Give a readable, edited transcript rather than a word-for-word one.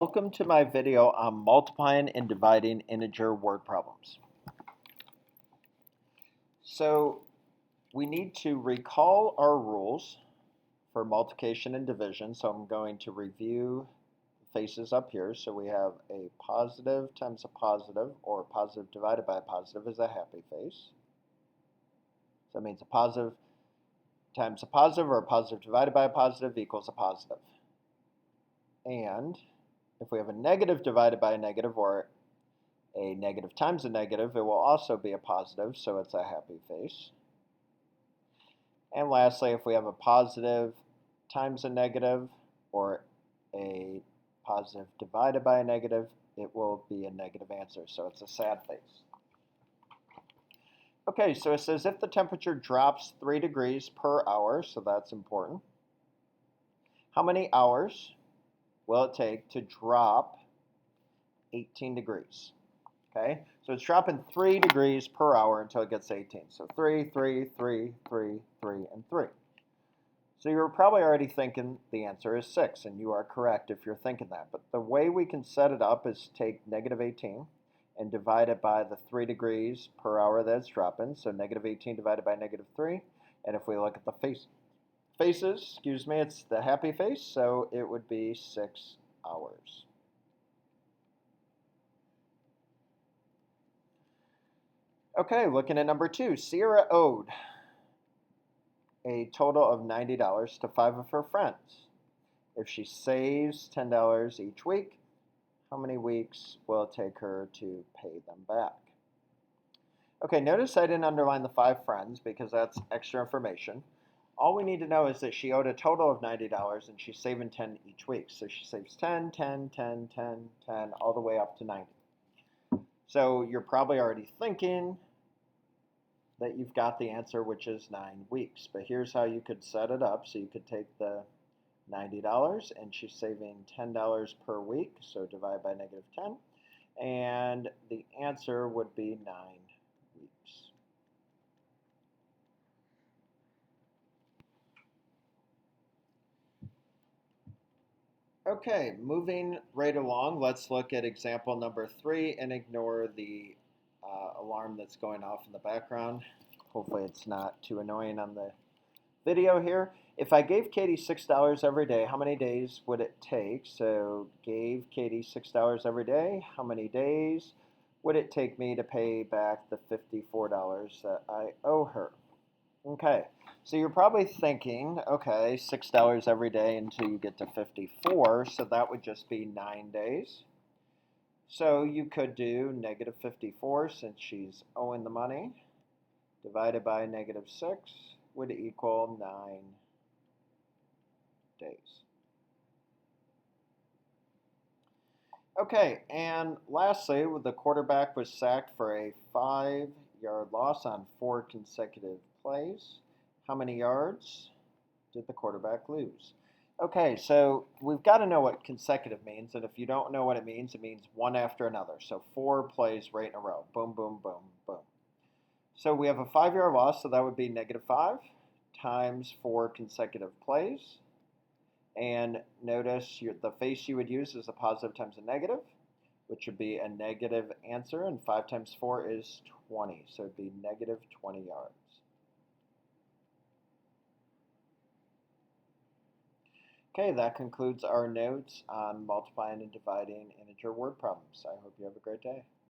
Welcome to my video on multiplying and dividing integer word problems. So we need to recall our rules for multiplication and division. So I'm going to review faces up here. So we have a positive times a positive, or positive divided by a positive is a happy face. So that means a positive times a positive, or a positive divided by a positive equals a positive. And if we have a negative divided by a negative, or a negative times a negative, it will also be a positive, so it's a happy face. And lastly, if we have a positive times a negative, or a positive divided by a negative, it will be a negative answer, so it's a sad face. Okay, so it says if the temperature drops 3 degrees per hour, so that's important, how many hours will it take to drop 18 degrees? Okay, so it's dropping 3 degrees per hour until it gets 18. So 3, 3, 3, 3, 3, and 3. So you're probably already thinking the answer is 6, and you are correct if you're thinking that. But the way we can set it up is take negative 18 and divide it by the 3 degrees per hour that it's dropping. So negative 18 divided by negative 3. And if we look at the faces, it's the happy face, so it would be 6 hours. Okay, looking at number 2, Sierra owed a total of $90 to 5 of her friends. If she saves $10 each week, how many weeks will it take her to pay them back? Okay, notice I didn't underline the 5 friends because that's extra information. All we need to know is that she owed a total of $90 and she's saving 10 each week. So she saves 10, 10, 10, 10, 10, all the way up to 90. So you're probably already thinking that you've got the answer, which is 9 weeks. But here's how you could set it up. So you could take the $90 and she's saving $10 per week, so divide by negative 10, and the answer would be 9 weeks. Okay, moving right along, let's look at example number 3 and ignore the alarm that's going off in the background. Hopefully it's not too annoying on the video here. If I gave Katie $6 every day, how many days would it take? So gave Katie $6 every day, how many days would it take me to pay back the $54 that I owe her? Okay, so you're probably thinking, okay, $6 every day until you get to 54, so that would just be 9 days. So you could do negative 54 since she's owing the money, divided by negative 6 would equal 9 days. Okay, and lastly, the quarterback was sacked for a 5-yard loss on 4 consecutive plays. How many yards did the quarterback lose? Okay, so we've got to know what consecutive means, and if you don't know what it means one after another. So 4 plays right in a row. Boom, boom, boom, boom. So we have a 5-yard loss, so that would be negative 5 times 4 consecutive plays. And notice the face you would use is a positive times a negative, which would be a negative answer, and 5 times 4 is 20, so it would be negative 20 yards. Okay, that concludes our notes on multiplying and dividing integer word problems. I hope you have a great day.